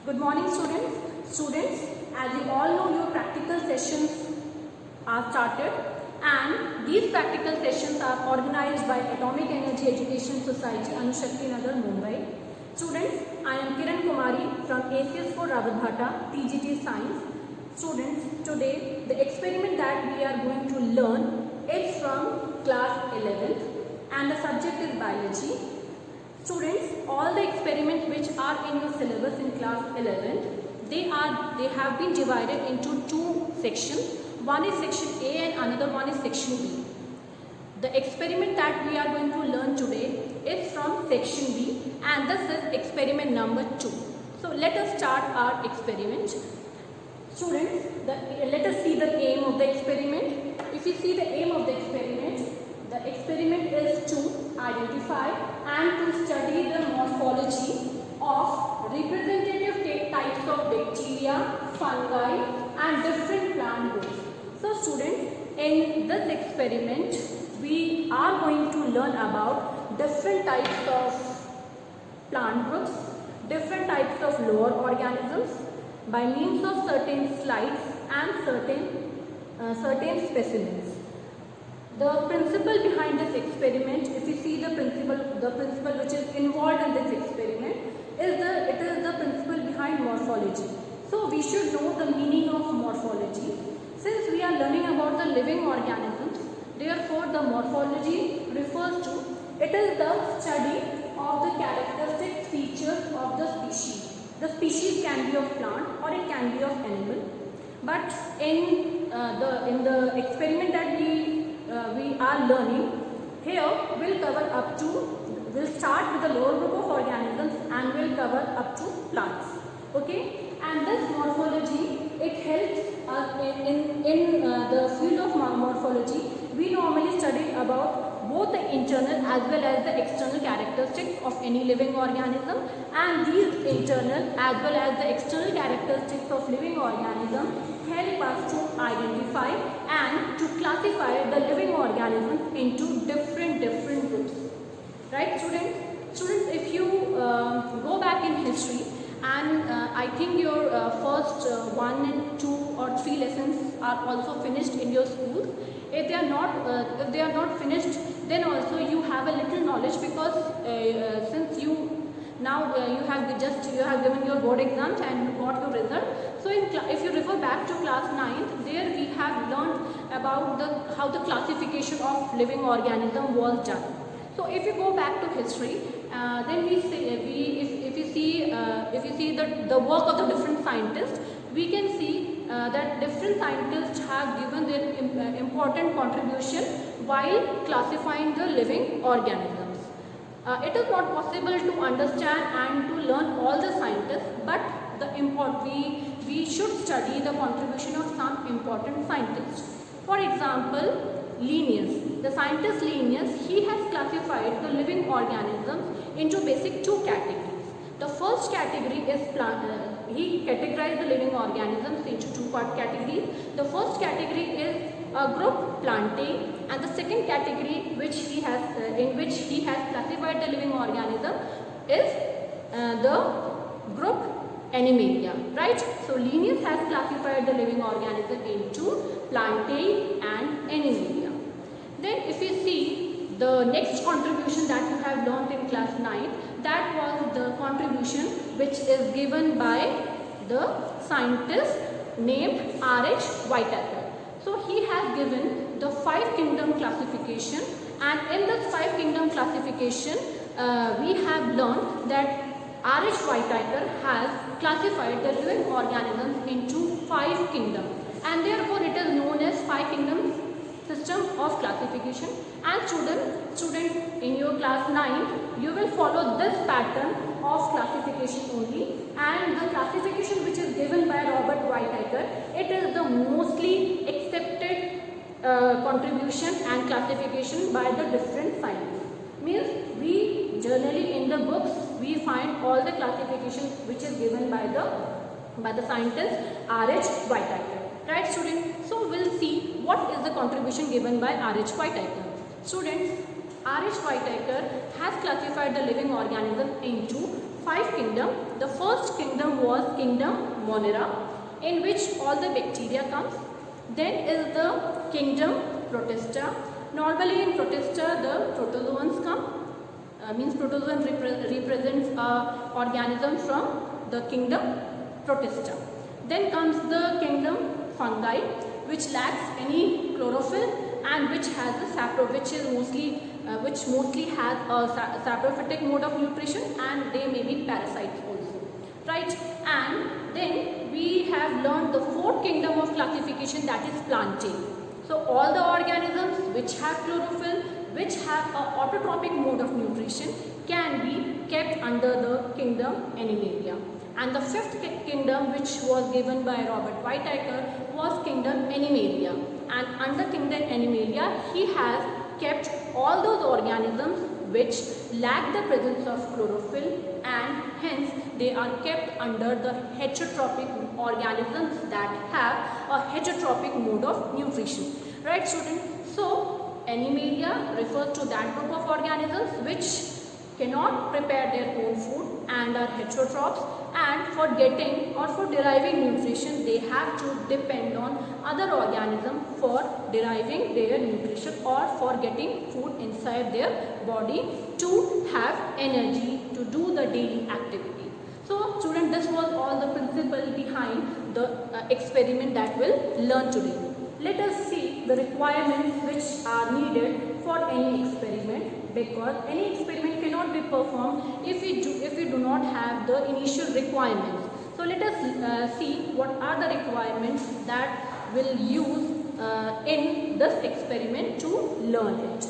Good morning, students. Students, as you all know, your practical sessions are started, and these practical sessions are organized by Atomic Energy Education Society, Anushakti Nagar, Mumbai. Students, I am Kiran Kumari from ACS4 Rawatbhata, TGT Science. Students, today the experiment that we are going to learn is from class 11th, and the subject is biology. Students, all the experiments which are in your syllabus in class 11th, they have been divided into two sections. One is section A and another one is section B. The experiment that we are going to learn today is from section B, and this is experiment number 2. So let us start our experiment. Students, let us see the aim of the experiment. If you see the aim of the experiment is to identify and to study the morphology of representative types of bacteria, fungi and different plant groups. So students, in this experiment we are going to learn about different types of plant groups, different types of lower organisms by means of certain slides and certain specimens. The principle behind this experiment, if you see the principle which is involved in this experiment, is the principle behind morphology. So we should know the meaning of morphology. Since we are learning about the living organisms, therefore the morphology refers to, it is the study of the characteristic features of the species. The species can be of plant or it can be of animal. But in the experiment that we are learning, here we'll start with the lower group of organisms and we'll cover up to plants. Okay, and this morphology, it helps us in the field of morphology. We normally study about both the internal as well as the external characteristics of any living organism, and these internal as well as the external characteristics of living organism help us to identify and to classify the living organisms into different groups. Right, students? Students, if you go back in history, and I think your first 1 and 2 or 3 lessons are also finished in your schools. If they are not finished, then also you have a little knowledge, because since you have given your board exams and you got your result. So if you refer back to class 9th, there we have learned about how the classification of living organism was done. So if you go back to history, then if you see the work of the different scientists, we can see that different scientists have given their important contribution while classifying the living organisms. It is not possible to understand and to learn all the scientists, but we should study the contribution of some important scientists. For example, Linnaeus. The scientist Linnaeus, he has classified the living organisms into basic 2 categories. The first category is he categorized the living organisms into 2 categories. The first category is a group Plantae, and the second category in which he has classified the living organism is the group Animalia, right? So Linnaeus has classified the living organism into Plantae and Animalia. Then if you see the next contribution that you have learned in class 9, that was the contribution which is given by the scientist named R.H. Whitaker. So he has given the 5 kingdom classification, and in this 5 kingdom classification we have learned that R.H. Whitaker has classified the living organisms into 5 kingdoms, and therefore it is known as 5 kingdoms system of classification. And student, in your class 9, you will follow this pattern of classification only, and the classification which is given by Robert Whitaker, it is the mostly accepted contribution and classification by the different scientists. Means we generally in the books we find all the classification which is given by the scientist R.H. Whitaker. Right, students? So we'll see what is the contribution given by R.H. Whitaker. Students, R.H. Whitaker has classified the living organism into 5 kingdoms. The first kingdom was kingdom Monera, in which all the bacteria comes. Then is the kingdom Protista. Normally in Protista the protozoans come. Means protozoan represents organism from the kingdom Protista. Then comes the kingdom Fungi, which lacks any chlorophyll and which has a which mostly has a saprophytic mode of nutrition, and they may be parasites also, right? And then we have learned the fourth kingdom of classification, that is Plantae. So all the organisms which have chlorophyll, which have a autotrophic mode of nutrition, can be kept under the kingdom Animalia. And the fifth kingdom, which was given by Robert Whitaker, was kingdom Animalia. And under kingdom Animalia, he has kept all those organisms which lack the presence of chlorophyll, and hence they are kept under the heterotrophic organisms that have a heterotrophic mode of nutrition. Right, students? So Animalia refers to that group of organisms which cannot prepare their own food and are heterotrophs, and for getting or for deriving nutrition they have to depend on other organisms for deriving their nutrition or for getting food inside their body to have energy to do the daily activity. So students, this was all the principle behind the experiment that we'll learn today. Let us see the requirements which are needed for any experiment, because any experiment cannot be performed if we do not have the initial requirements. So let us see what are the requirements that we'll use in this experiment to learn it.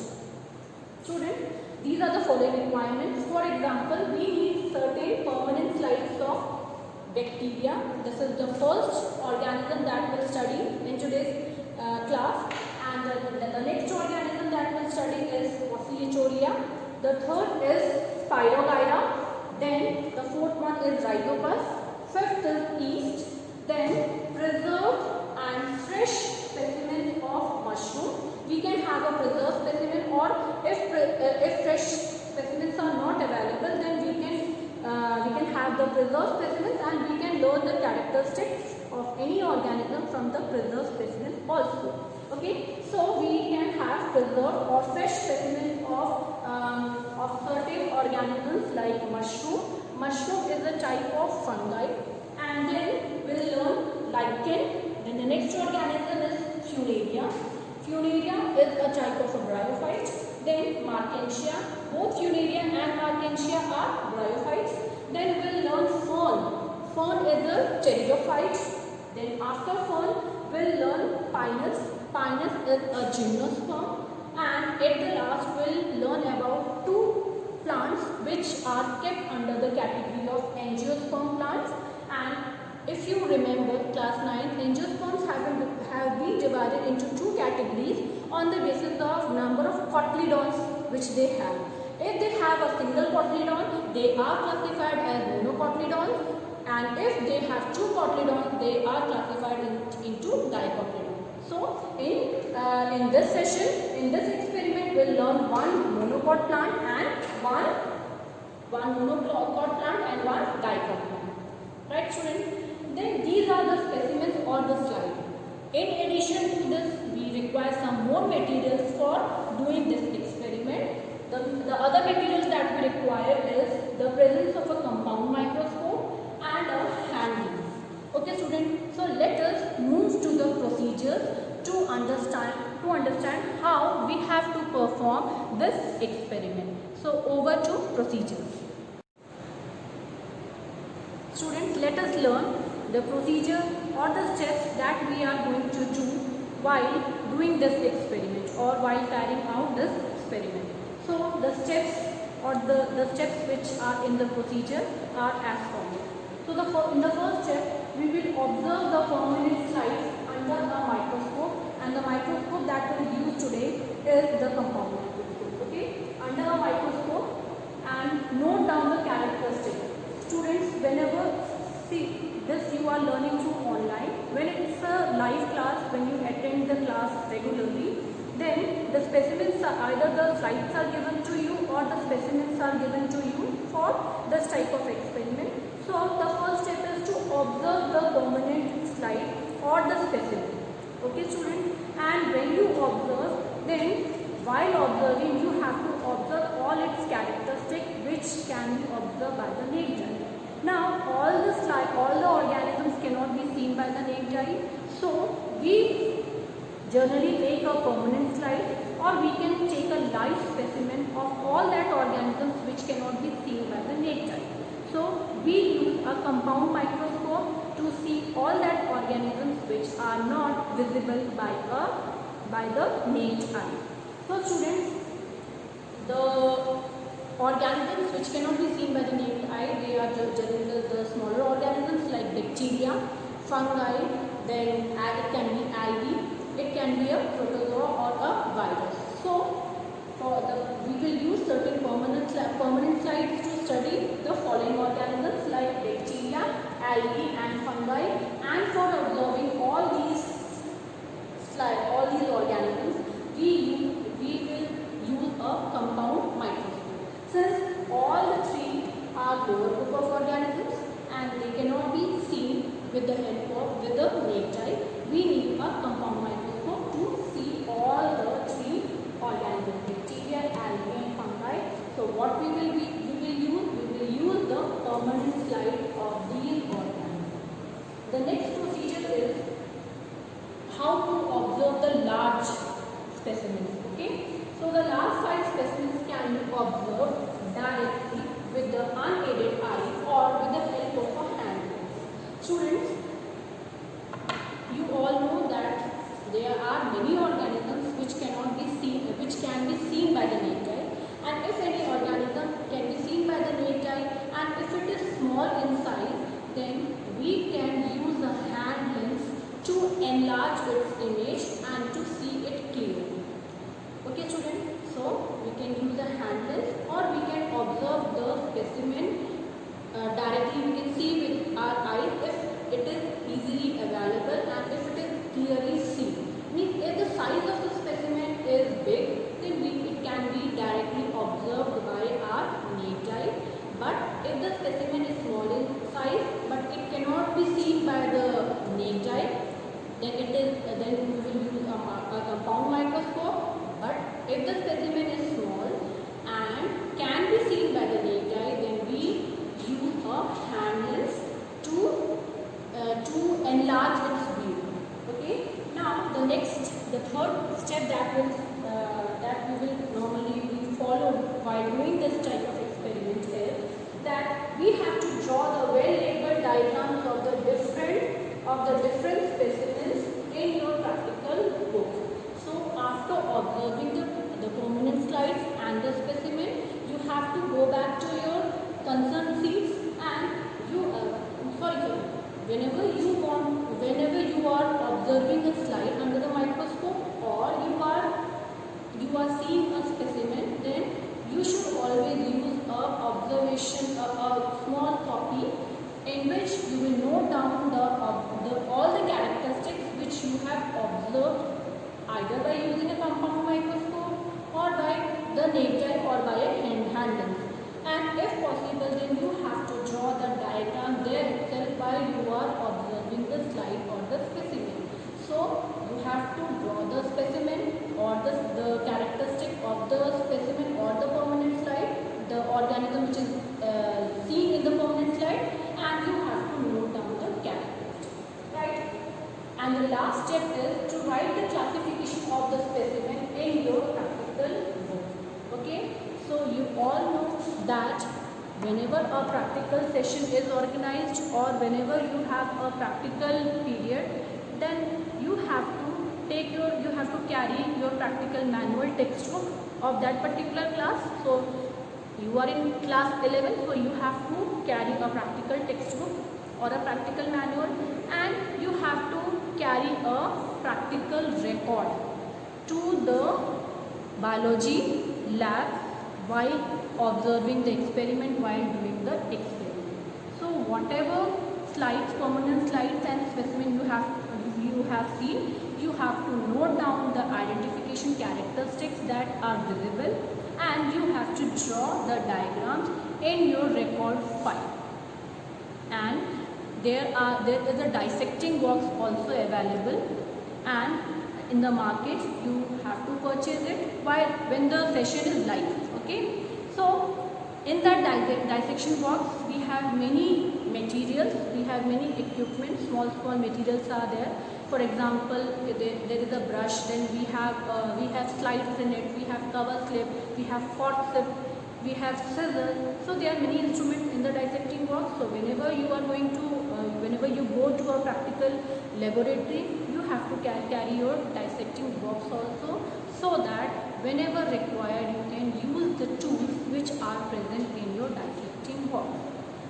Students, these are the following requirements. For example, we need certain permanent slides of bacteria. This is the first organism that we'll study in today's class, and the next organism that we'll study is Oscillochoria. The third is Spirogyra. Then the fourth one is Rhizopus. Fifth is yeast. Then preserved and fresh specimens of mushroom. We can have a preserved specimen, or if fresh specimens are not available, then we can have the preserved specimens, and we can learn the characteristics of any organism from the preserved specimen also. Okay, so we can have preserved or fresh specimens of certain organisms like mushroom. Mushroom is a type of fungi, and then we'll learn lichen. Then the next organism is Funaria. Funaria is a type of a bryophyte. Then Marchantia. Both Funaria and Marchantia are bryophytes. Then we'll learn fern. Fern is a pteridophyte. Then after fern, we'll learn Pinus. Pinus is a gymnosperm. And at the last, we'll learn about two plants which are kept under the category of angiosperm plants. And if you remember class 9, angiosperms have been divided into two categories on the basis of number of cotyledons which they have. If they have a single cotyledon, they are classified as monocotyledons, and if they have two cotyledons, they are classified into dicotyledons. So in this session, in this experiment, we'll learn one monocot plant and one monocot plant and one dicot plant. Right, students? Then these are the specimens on the slide. In addition to this, we require some more materials for doing this experiment. The other materials that we require is the presence of a compound microscope and a hand lens. Okay, students. So let us move to the procedures to understand how we have to perform this experiment. So over to procedures. Students, let us learn the procedure or the steps that we are going to do while doing this experiment or while carrying out this experiment. So the steps or the steps which are in the procedure are as follows. So in the first step, we will observe the permanent slides under a microscope, and the microscope that we will use today is the compound microscope. Okay, under a microscope, and note down the characteristics. Students, whenever see this you are learning through online, when it's a live class, when you attend the class regularly, then the specimens are either the slides are given to you or the specimens are given to you for this type of experiment. So the first step is to slide or the specimen. Okay students, and when you observe, then while observing you have to observe all its characteristics which can be observed by the naked eye. Now all the organisms cannot be seen by the naked eye, so we generally take a permanent slide, or we can take a live specimen of all that organisms which cannot be seen by the naked eye. So we use a compound microscope to see all that organisms which are not visible by the naked eye. So students, the organisms which cannot be seen by the naked eye, they are generally the smaller organisms like bacteria, fungi, then it can be algae, it can be a protozoa or a virus. So we will use certain permanent slides to study the following organisms like bacteria, algae and fungi, and for observing all these organisms we will use a compound microscope. Since all the three are lower group of organisms and they cannot be seen with the naked eye, we need a compound microscope to see all the three organisms, bacteria, algae and fungi. So what we will use the permanent slide of these organisms. The next procedure is how to observe the large specimens. Okay, so the large size specimens can be observed directly with the unaided eye or with the help of a hand. Students, you all know that there are many organisms which can be seen by the naked eye, and if any organism can be seen by the naked eye and if it is small in size, then we can use a hand lens to enlarge its image and to see it clearly. Okay students, so we can use a hand lens or we can observe the specimen directly. We can see with our eyes if it is easily available and if it is clearly seen. Means if the size of the specimen is big, then it can be directly observed by our naked eye. But if the specimen is small in size but it cannot be seen by the naked eye, then we will use a compound microscope. But if the specimen is small and can be seen by the naked eye, then we use a hand lens to enlarge its view. Okay. Now the third step that we will normally follow while doing this type of experiment is that we have to draw the well-labeled diagrams of the different specimens in your practical book. So after observing the permanent slides and the specimen, you have to go back to your concerned seats and whenever you are observing a slide under the microscope or you are seeing a specimen, then you should always use a small copy in which you will note down all the characteristics which you have observed either by using a compound microscope or by the naked eye or by a hand lens. And if possible, then you have to draw the diagram there itself while you are observing the slide or the specimen. So you have to draw the specimen or the characteristic of the specimen or the permanent slide, the organism which is seen in the permanent slide, and you have to note down the characteristic. Right? And the last step is to write the classification of the specimen in your practical book. Okay? So you all know that whenever a practical session is organized or whenever you have a practical period, then you have to carry your practical manual textbook of that particular class. So you are in class 11, so you have to carry a practical textbook or a practical manual, and you have to carry a practical record to the biology lab while observing the experiment, while doing the experiment. So whatever slides, permanent slides and specimen you have seen, you have to note down the identification characteristics that are visible, and you have to draw the diagrams in your record file. And there is a dissecting box also available, and in the market you have to purchase it while when the session is live. Okay, so in that dissection box we have many materials, we have many equipment, small materials are there. For example, there is a brush, then we have slides in it, we have cover slip, we have forceps, we have scissors. So there are many instruments in the dissecting box. So whenever you are going to whenever you go to a practical laboratory, you have to carry your dissecting box also, so that whenever required you can use the tools which are present in your dissecting box.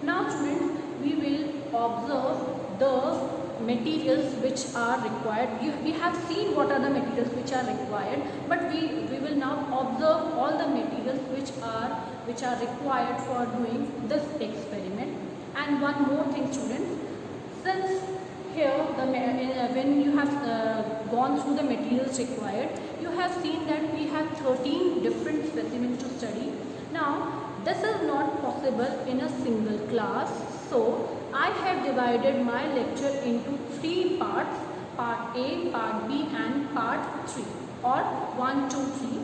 Now students, we will observe the materials which are required. We have seen what are the materials which are required, but we will now observe all the materials which are required for doing this experiment. And one more thing students, since here when you have gone through the materials required, you have seen that we have 13 different specimens to study. Now this is not possible in a single class, so I have divided my lecture into 3 parts, part A, part B and part 3, or 1, 2, 3.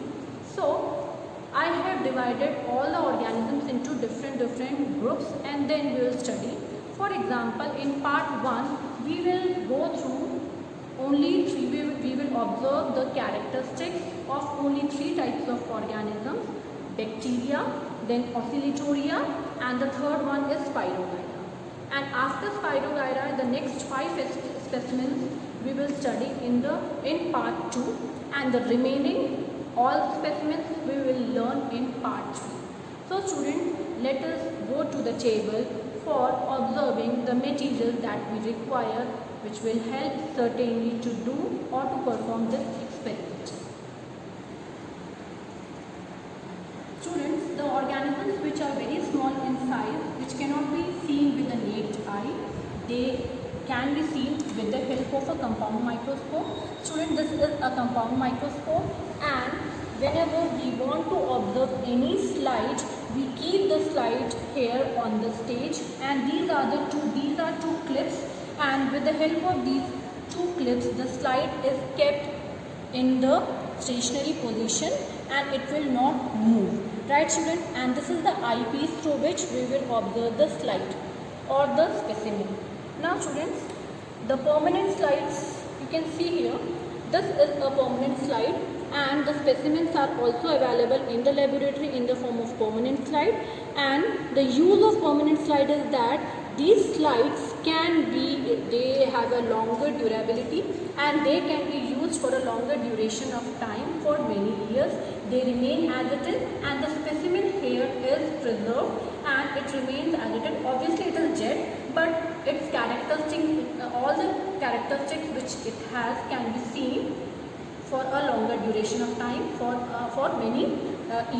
So I have divided all the organisms into different groups, and then we will study. For example, in part 1 we will go through only 3, we will observe the characteristics of only 3 types of organisms: bacteria, then oscillatoria, and the third one is Spirogyra. And after Spirogyra, the next 5 specimens we will study in part 2, and the remaining all specimens we will learn in part 3. So students, let us go to the table for observing the material that we require, which will help certainly to do or to perform this experiment. Students, the organisms which are very small in size, which cannot be seen with the naked eye, they can be seen with the help of a compound microscope. Students, this is a compound microscope, and whenever we want to observe any slide, we keep the slide here on the stage, and these are two clips, and with the help of these 2 clips the slide is kept in the stationary position and it will not move. Right students, and this is the eyepiece through which we will observe the slide or the specimen. Now students, the permanent slides you can see here, this is a permanent slide, and the specimens are also available in the laboratory in the form of permanent slide. And the use of permanent slide is that these slides they have a longer durability, and they can be used for a longer duration of time, for many years. They remain as it is, and the specimen here is preserved and it remains as it is. Obviously it is jet, but its characteristics, all the characteristics which it has can be seen for a longer duration of time, for many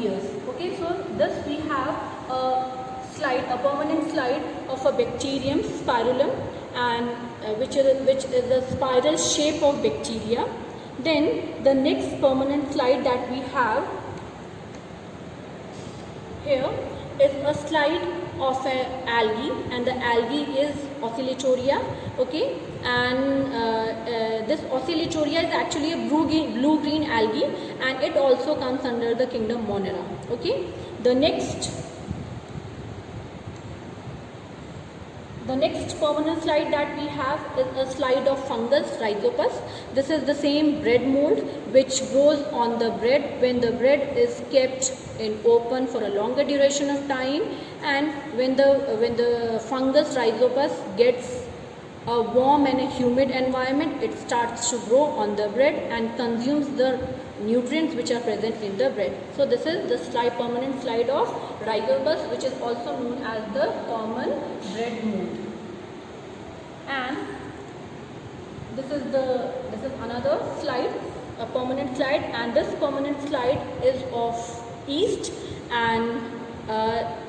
years. Okay, so this we have a permanent slide of a bacterium, Spirillum, and which is the spiral shape of bacteria. Then the next permanent slide that we have here is a slide of an algae, and the algae is Oscillatoria. Okay, and this Oscillatoria is actually a blue-green algae, and it also comes under the kingdom Monera. Okay, the next permanent slide that we have is a slide of fungus, Rhizopus. This is the same bread mold which grows on the bread when the bread is kept in open for a longer duration of time, and when the fungus Rhizopus gets a warm and a humid environment, it starts to grow on the bread and consumes the nutrients which are present in the bread. So this is the permanent slide of Rhizopus, which is also known as the common bread mold. And this is another slide, a permanent slide, and this permanent slide is of yeast, and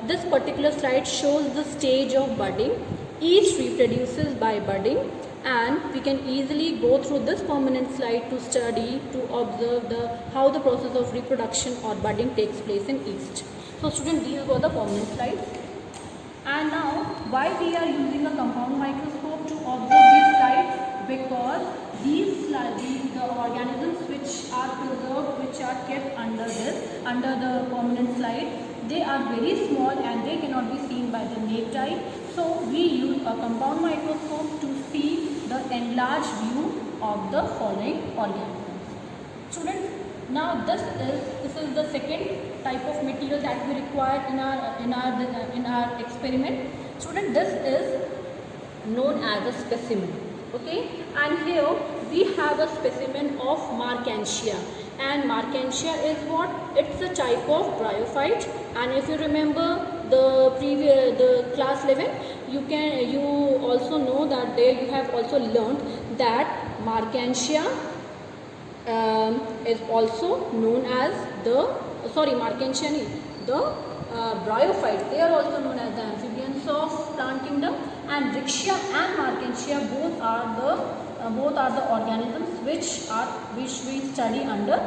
this particular slide shows the stage of budding. Yeast reproduces by budding, and we can easily go through this permanent slide to study, to observe how the process of reproduction or budding takes place in yeast. So students, these were the permanent slides. And now, why we are using a compound microscope? which are kept under the permanent slide. They are very small and they cannot be seen by the naked eye. So we use a compound microscope to see the enlarged view of the following organisms. Students, now this is the second type of material that we require in our experiment. Student, this is known as a specimen. Okay, and here we have a specimen of Marchantia, and Marchantia is what? It's a type of bryophyte. And if you remember the class 11, you also know that there you have also learned that Marchantia is also known as the Marchantia, the bryophytes. They are also known as the amphibians of plant kingdom, and Rixia and Marchantia both are the organisms which we study under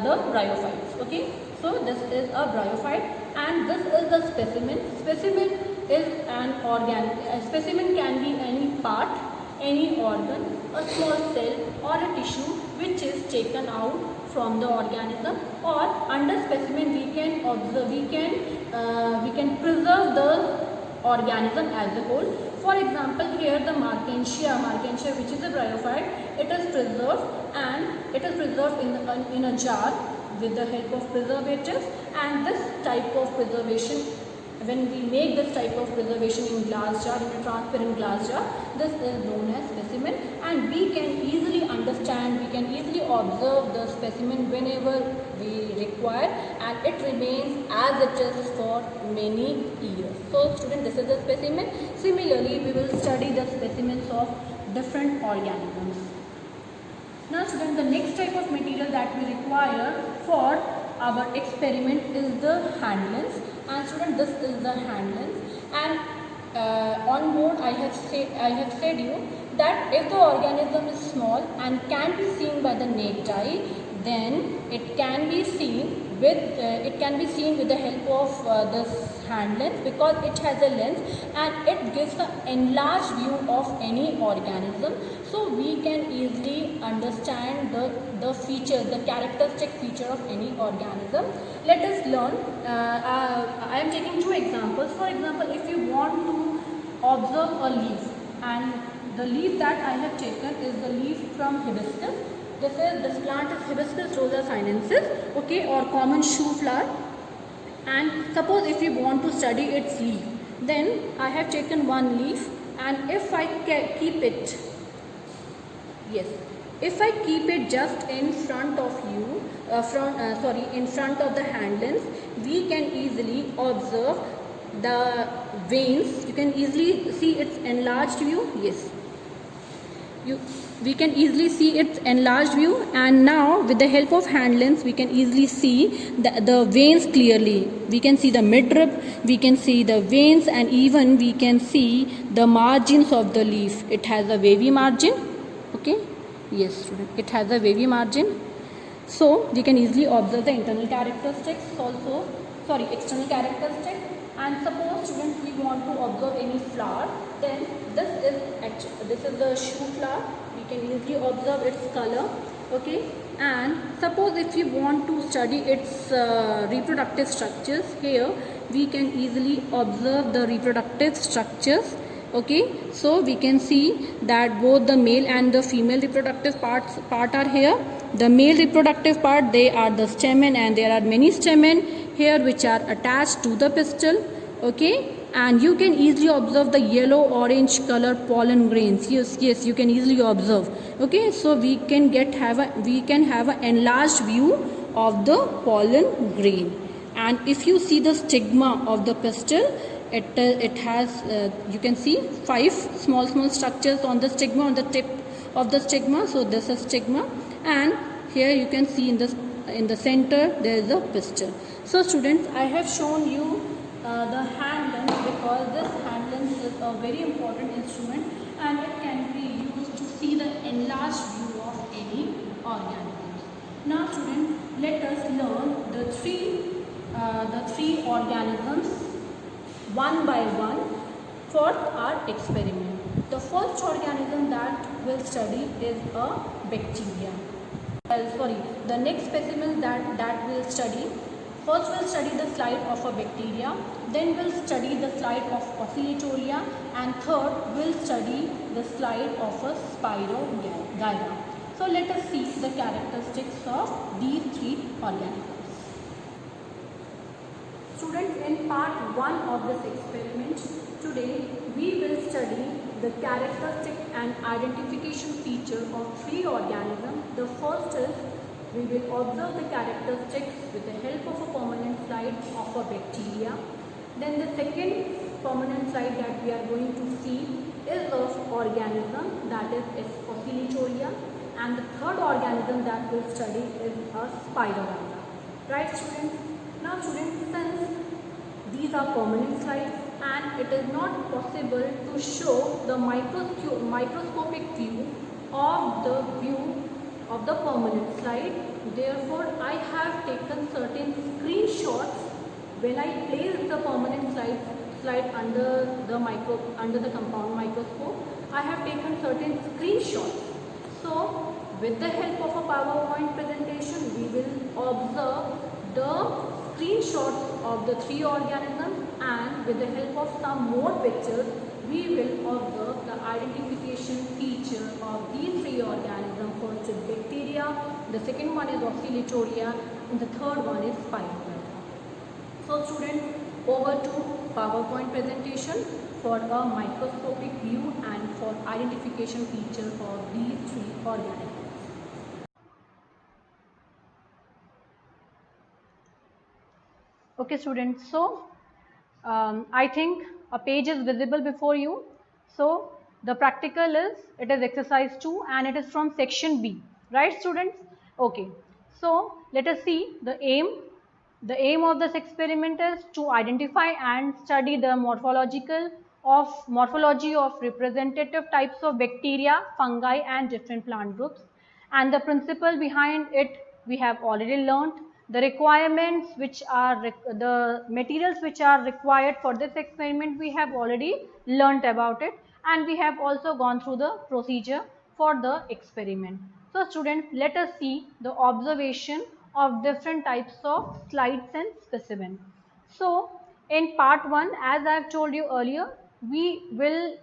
the bryophytes. Okay, so this is a bryophyte and this is the specimen. Specimen is an organ. A specimen can be any part, any organ, a small cell or a tissue which is taken out from the organism, or under specimen we can observe, we can preserve the organism as a whole. For example, here the Marchantia which is a bryophyte, it is preserved, and it is preserved in a jar with the help of preservatives. And this type of preservation, when we make this type of preservation in glass jar, in a transparent glass jar, this is known as specimen, and we can easily understand, we can easily observe the specimen whenever we require, and it remains as it is for many years. So student, this is the specimen. Similarly, we will study the specimens of different organisms. Now student, the next type of material that we require for our experiment is the hand lens. And student, this is the hand lens, and on board I have said you that if the organism is small and can be seen by the naked eye, then it can be seen with the help of this hand lens, because it has a lens and it gives an enlarged view of any organism. So we can easily understand the features, the characteristic feature of any organism. Let us learn. I am taking two examples. For example, if you want to observe a leaf, and the leaf that I have taken is the leaf from hibiscus. This plant is Hibiscus rosa sinensis, okay, or common shoe flower. And suppose if you want to study its leaf, then I have taken one leaf, and if I keep it, if I keep it just in front of you, in front of the hand lens, we can easily observe the veins. You can easily see its enlarged view. Yes, we can easily see its enlarged view, and now with the help of hand lens we can easily see the veins clearly. We can see the midrib, we can see the veins, and even we can see the margins of the leaf. It has a wavy margin. Okay, yes student, it has a wavy margin. So we can easily observe the internal characteristics also, external characteristics. And suppose students, we want to observe any flower, then this is the shoe flower. We can easily observe its color. Okay, and suppose if you want to study its reproductive structures, here we can easily observe the reproductive structures. Okay, so we can see that both the male and the female reproductive part are here. The male reproductive part, they are the stamen, and there are many stamen here which are attached to the pistil. Okay, and you can easily observe the yellow orange color pollen grains. Yes, you can easily observe. Okay, so we can have an enlarged view of the pollen grain. And if you see the stigma of the pistil, it has you can see 5 small structures on the stigma, on the tip of the stigma. So this is stigma, and here you can see in the center there is a pistil. So students, I have shown you the hand lens, because this hand lens is a very important instrument, and it can be used to see the enlarged view of any organism. Now students, let us learn the three organisms one by one for our experiment. The first organism that we'll study is a bacteria. The next specimen that we'll study. First we'll study the slide of a bacteria, then we'll study the slide of Oscillatoria, and third we'll study the slide of a Spirogyra. So let us see the characteristics of these three organisms. Students, in part 1 of this experiment, today we will study the characteristic and identification feature of three organisms. The first is we will observe the characteristics with the help of a permanent slide of a bacteria. Then the second permanent slide that we are going to see is of organism, that is Oscillatoria, and the third organism that we'll study is a Spirogyra. Right, students? Now students, since these are permanent slides and it is not possible to show the microscopic view of the permanent slide, therefore I have taken certain screenshots when I place the permanent slide under the compound microscope. I have taken certain screenshots. So with the help of a PowerPoint presentation, we will observe the screenshots of the three organisms, and with the help of some more pictures, we will observe the identification feature of these three organisms. First is bacteria, the second one is Oscillatoria, and the third one is Spirogyra. So students, over to PowerPoint presentation for a microscopic view and for identification feature of these three organisms. Okay students, so I think a page is visible before you. So the practical it is exercise 2 and it is from section B, right students? Okay, so let us see the aim. The aim of this experiment is to identify and study the morphology of representative types of bacteria, fungi and different plant groups, and the principle behind it we have already learnt. The requirements which are the materials which are required for this experiment we have already learnt about it, and we have also gone through the procedure for the experiment. So students, let us see the observation of different types of slides and specimen. So in part 1, as I have told you earlier, we will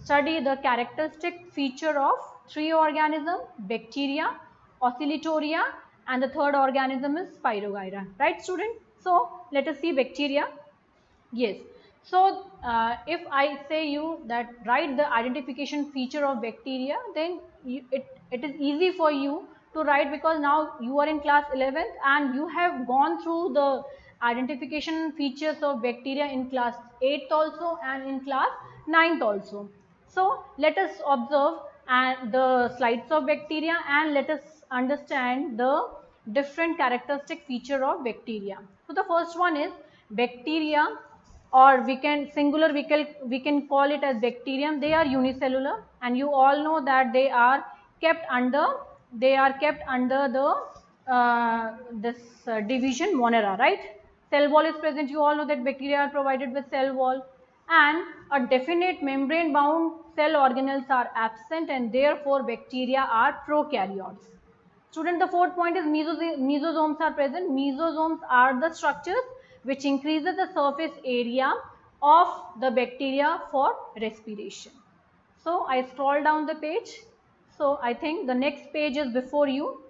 study the characteristic feature of three organisms, bacteria, Oscillatoria, and the third organism is Spirogyra. Right student? So let us see bacteria. Yes. So if I say you that write the identification feature of bacteria, then it is easy for you to write, because now you are in class 11th and you have gone through the identification features of bacteria in class 8th also and in class 9th also. So let us observe the slides of bacteria and let us understand the different characteristic feature of bacteria. So the first one is bacteria, or we can call it as bacterium. They are unicellular, and you all know that they are kept under the this division Monera, right? Cell wall is present. You all know that bacteria are provided with cell wall, and a definite membrane bound cell organelles are absent, and therefore bacteria are prokaryotes. Student, the fourth point is mesosomes are present. Mesosomes are the structures which increases the surface area of the bacteria for respiration. So I scroll down the page. So I think the next page is before you.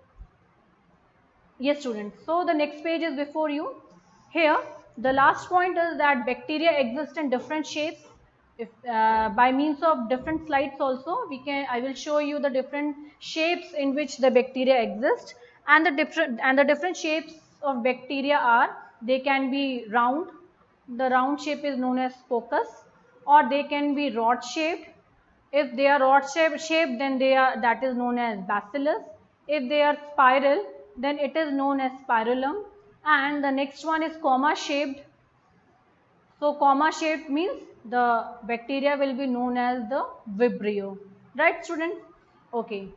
Yes students, so the next page is before you. Here the last point is that bacteria exist in different shapes. If by means of different slides also I will show you the different shapes in which the bacteria exist, and the different shapes of bacteria are, they can be round. The round shape is known as coccus, or they can be rod shaped. If they are rod shaped, then that is known as bacillus. If they are spiral, then it is known as spirillum. And the next one is comma shaped. So comma shaped means the bacteria will be known as the Vibrio. Right students? Okay.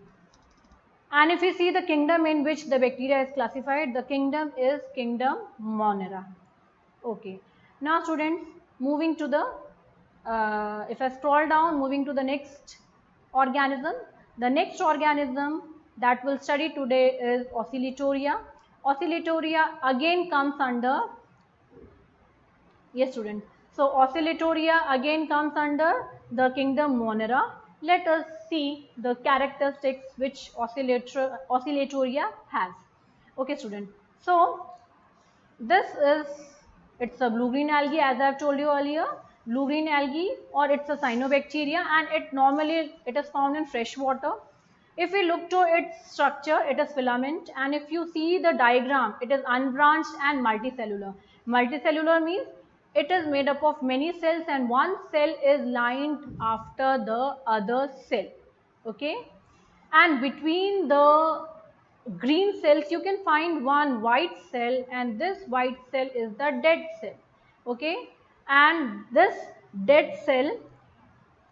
And if you see the kingdom in which the bacteria is classified, the kingdom is kingdom Monera. Okay. Now students, moving to the if I scroll down, moving to the next organism. The next organism that we'll study today is Oscillatoria. Oscillatoria again comes under, yes student, so Oscillatoria again comes under the kingdom Monera. Let us see the characteristics which Oscillatoria has. Okay student, so this is, it's a blue-green algae as I have told you earlier, blue-green algae, or it's a cyanobacteria, and it normally it is found in fresh water. If we look to its structure, it is filament, and if you see the diagram, it is unbranched and multicellular. Multicellular means it is made up of many cells and one cell is lined after the other cell. Okay, and between the green cells you can find one white cell, and this white cell is the dead cell. Okay, and this dead cell,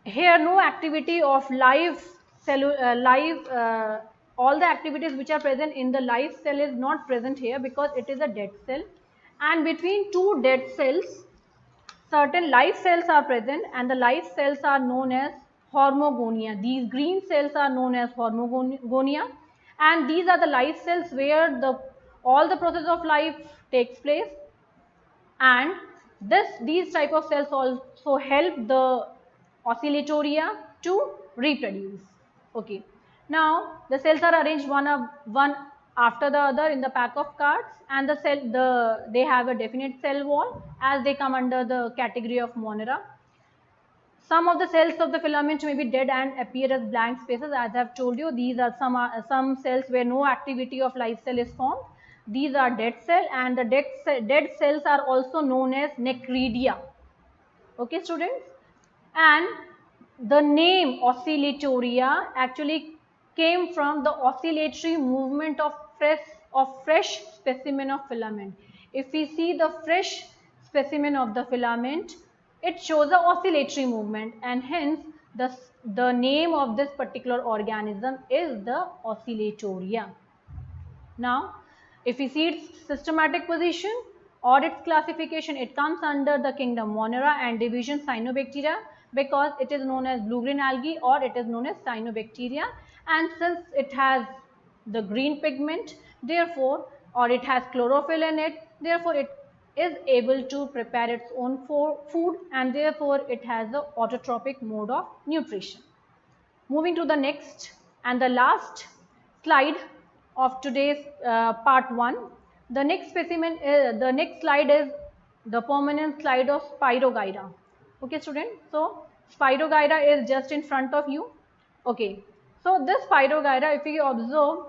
here no activity of live cell, all the activities which are present in the live cell is not present here because it is a dead cell, and between two dead cells certain live cells are present, and the live cells are known as hormogonia. These green cells are known as hormogonia, and these are the live cells where the all the process of life takes place, and these type of cells also help the oscillatoria to reproduce. Okay, now the cells are arranged one after the other in the pack of cards, and they have a definite cell wall as they come under the category of Monera. Some of the cells of the filament may be dead and appear as blank spaces. As I have told you, these are some cells where no activity of live cell is formed. These are dead cell, and the dead cells are also known as necridia. Okay students, and the name oscillatoria actually came from the oscillatory movement of fresh specimen of filament. If we see the fresh specimen of the filament, it shows a oscillatory movement, and hence the name of this particular organism is the oscillatoria. Now, if we see its systematic position or its classification, it comes under the kingdom Monera and division Cyanobacteria because it is known as blue-green algae or it is known as Cyanobacteria, and since it has the green pigment, therefore, or it has chlorophyll in it, therefore it is able to prepare its own food, and therefore it has the autotrophic mode of nutrition. Moving to the next and the last slide of today's part 1. The next specimen, the next slide is the permanent slide of Spirogyra. Okay student, so Spirogyra is just in front of you. Okay, so this Spirogyra, if you observe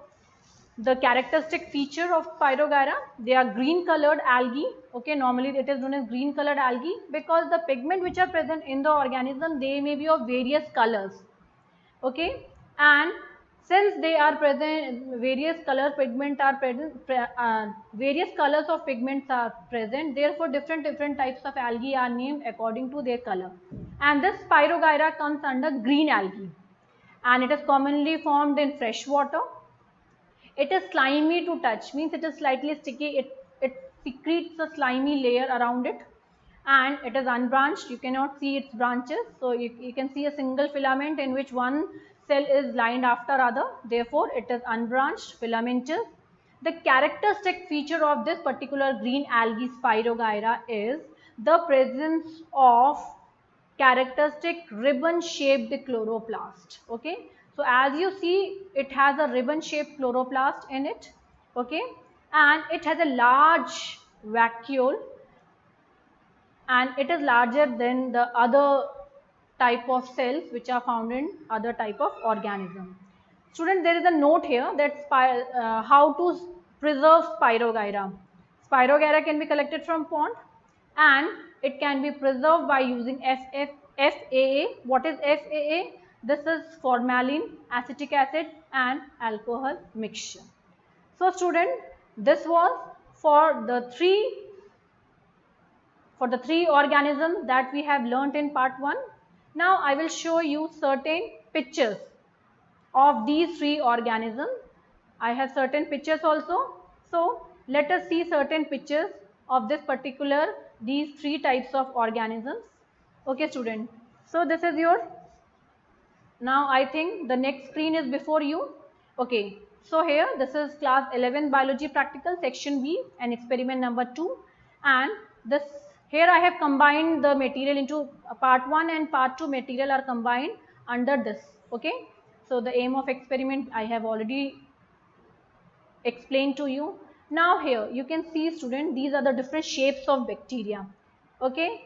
the characteristic feature of Spirogyra, they are green colored algae. Okay, normally it is known as green colored algae because the pigment which are present in the organism, they may be of various colors. Okay, and since they are present, various color pigment are present, various colors of pigments are present, therefore different types of algae are named according to their color, and this Spirogyra comes under green algae, and it is commonly formed in fresh water. It is slimy to touch, means it is slightly sticky, it secretes a slimy layer around it, and it is unbranched, you cannot see its branches, so you can see a single filament in which one cell is lined after other, therefore it is unbranched, filamentous. The characteristic feature of this particular green algae Spirogyra is the presence of characteristic ribbon shaped chloroplast. Okay, so as you see, it has a ribbon shaped chloroplast in it. Okay, and it has a large vacuole, and it is larger than the other type of cells which are found in other type of organism. Student, there is a note here that how to preserve Spirogyra. Spirogyra can be collected from pond, and it can be preserved by using FAA. What is FAA? This is formalin, acetic acid and alcohol mixture. So student, this was for the three organisms that we have learnt in part 1. Now I will show you certain pictures of these three organisms. I have certain pictures also. So let us see certain pictures of these three types of organisms. Okay student, so this is your, now I think the next screen is before you. Okay, so here this is class 11 biology practical section B and experiment number 2, and this here I have combined the material into part 1 and part 2 material are combined under this. Okay, so the aim of experiment I have already explained to you. Now here you can see, student, these are the different shapes of bacteria. Okay,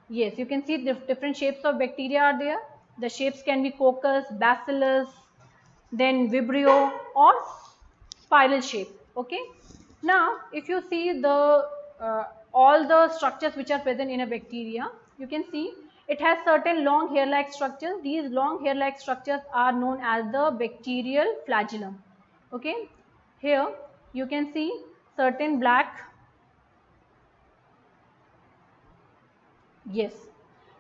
yes, you can see the different shapes of bacteria are there. The shapes can be coccus, bacillus, then vibrio or spiral shape. Okay, now if you see the all the structures which are present in a bacteria, you can see it has certain long hair like structures. These long hair like structures are known as the bacterial flagellum. Okay, here you can see certain black. Yes,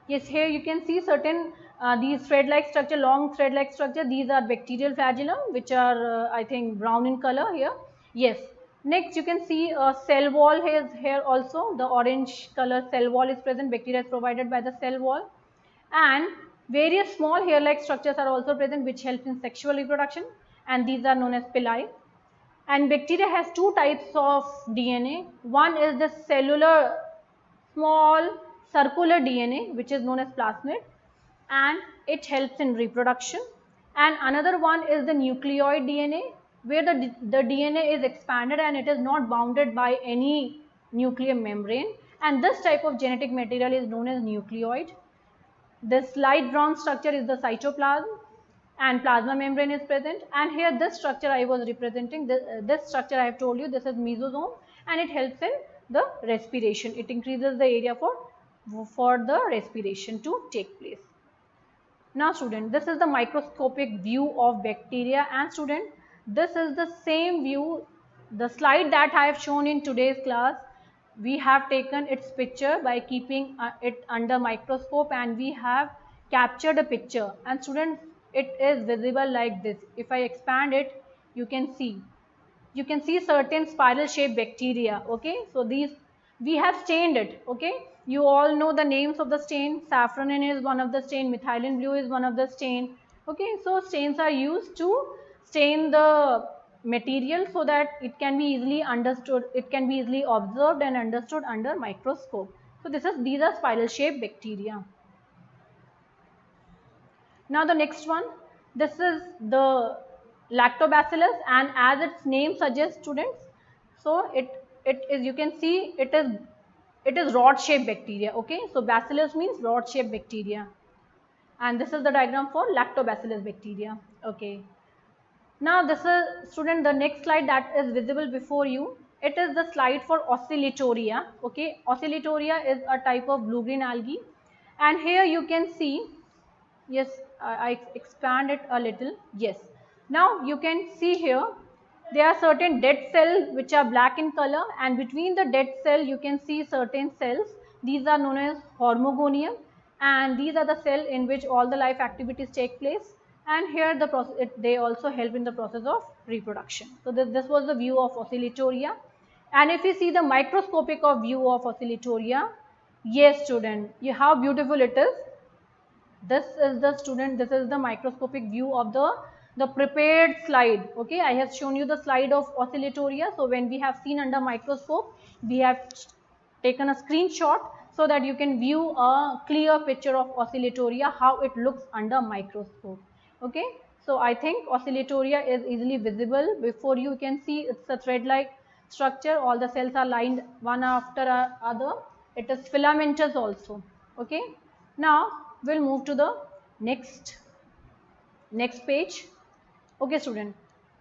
yes, here you can see certain these thread-like structure, long thread-like structure. These are bacterial flagellum, which are I think brown in color here. Yes. Next, you can see a cell wall here also. The orange color cell wall is present. Bacteria is provided by the cell wall, and various small hair-like structures are also present, which help in sexual reproduction, and these are known as pili. And bacteria has two types of DNA. One is the cellular small circular DNA, which is known as plasmid, and it helps in reproduction. And another one is the nucleoid DNA, where the DNA is expanded and it is not bounded by any nuclear membrane, and this type of genetic material is known as nucleoid. This light brown structure is the cytoplasm, and plasma membrane is present, and here this structure I was representing, this structure I have told you, this is mesosome, and it helps in the respiration. It increases the area for the respiration to take place. Now student, this is the microscopic view of bacteria, and student, this is the same view, the slide that I have shown in today's class. We have taken its picture by keeping it under microscope, and we have captured a picture, and student, it is visible like this. If I expand it, you can see certain spiral shaped bacteria. Okay, so these we have stained it. Okay, you all know the names of the stain. Safranin is one of the stain, methylene blue is one of the stain. Okay, so stains are used to stain the material so that it can be easily understood, it can be easily observed and understood under microscope. So these are spiral shaped bacteria. Now the next one, this is the lactobacillus, and as its name suggests, students, so it is, you can see it is rod shaped bacteria. Okay, so bacillus means rod shaped bacteria, and this is the diagram for lactobacillus bacteria. Okay, now this is, student, the next slide that is visible before you. It is the slide for Oscillatoria. Okay, Oscillatoria is a type of blue green algae, and here you can see. Yes, I expand it a little. Yes. Now you can see here there are certain dead cells which are black in color, and between the dead cell you can see certain cells. These are known as hormogonium, and these are the cell in which all the life activities take place. And here the process, they also help in the process of reproduction. So this was the view of Oscillatoria. And if you see the microscopic of view of Oscillatoria, yes student, how beautiful it is. This is the student, this is the microscopic view of the prepared slide. Okay, I have shown you the slide of Oscillatoria. So when we have seen under microscope, we have taken a screenshot so that you can view a clear picture of Oscillatoria, how it looks under microscope. Okay, so I think Oscillatoria is easily visible before you. Can see it's a thread like structure, all the cells are lined one after other. It is filamentous also. Okay, now we'll move to the next page. Okay student,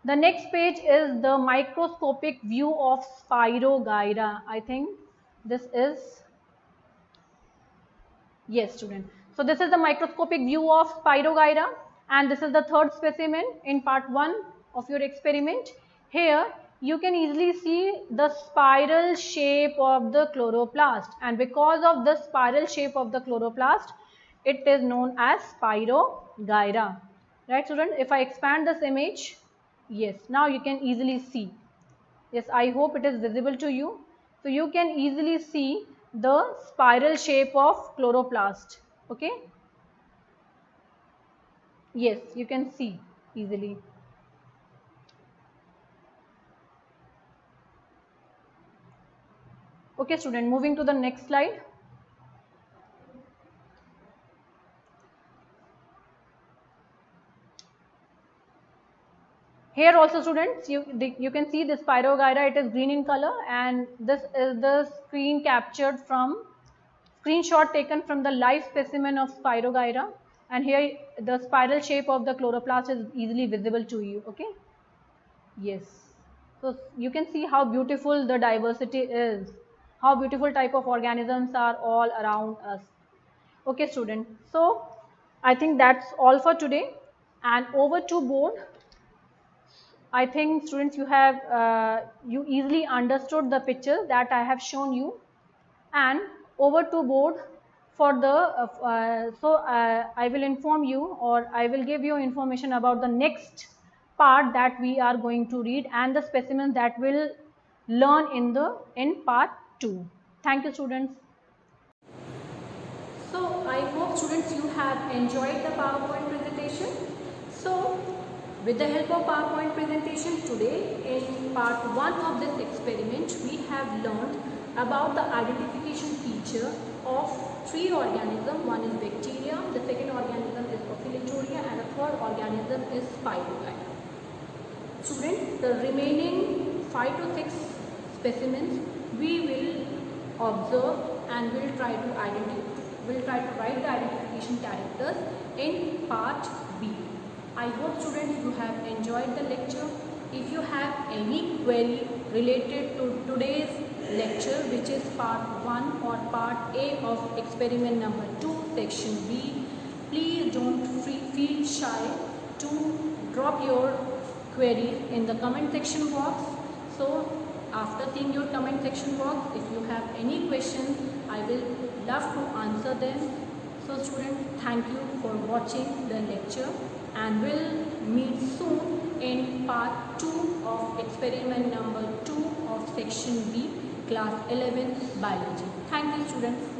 the next page is the microscopic view of Spirogyra. I think this is, yes student, so this is the microscopic view of Spirogyra, and this is the third specimen in part 1 of your experiment. Here you can easily see the spiral shape of the chloroplast, and because of the spiral shape of the chloroplast, it is known as Spirogyra. Right student, if I expand this image, yes, now you can easily see. Yes, I hope it is visible to you. So you can easily see the spiral shape of chloroplast. Okay. Yes, you can see easily. Okay student, moving to the next slide. Here also students, you can see this Pyrogyra, it is green in color, and this is the screenshot taken from the live specimen of Pyrogyra, and here the spiral shape of the chloroplast is easily visible to you. Okay, yes, so you can see how beautiful the diversity is, how beautiful type of organisms are all around us. Okay student, so I think that's all for today, and over to board. I think students, you easily understood the picture that I have shown you, and over to board for the I will inform you, or I will give you information about the next part that we are going to read and the specimens that will learn in part 2. Thank you students. So I hope students you have enjoyed the PowerPoint presentation. So with the help of PowerPoint presentation today, in part 1 of this experiment, we have learned about the identification feature of 3 organisms. One is bacteria, the second organism is Oscillatoria, and the third organism is Pyrogyra. Students, the remaining 5 to 6 specimens we will observe and will try to write the identification characters in part B. I hope students you have enjoyed the lecture. If you have any query related to today's lecture, which is part 1 or part A of experiment number 2 section B, please don't feel shy to drop your queries in the comment section box. So after seeing your comment section box, if you have any questions, I will love to answer them. So students, thank you for watching the lecture, and we'll meet soon in part 2 of experiment number 2 of section B, class 11 biology. Thank you students.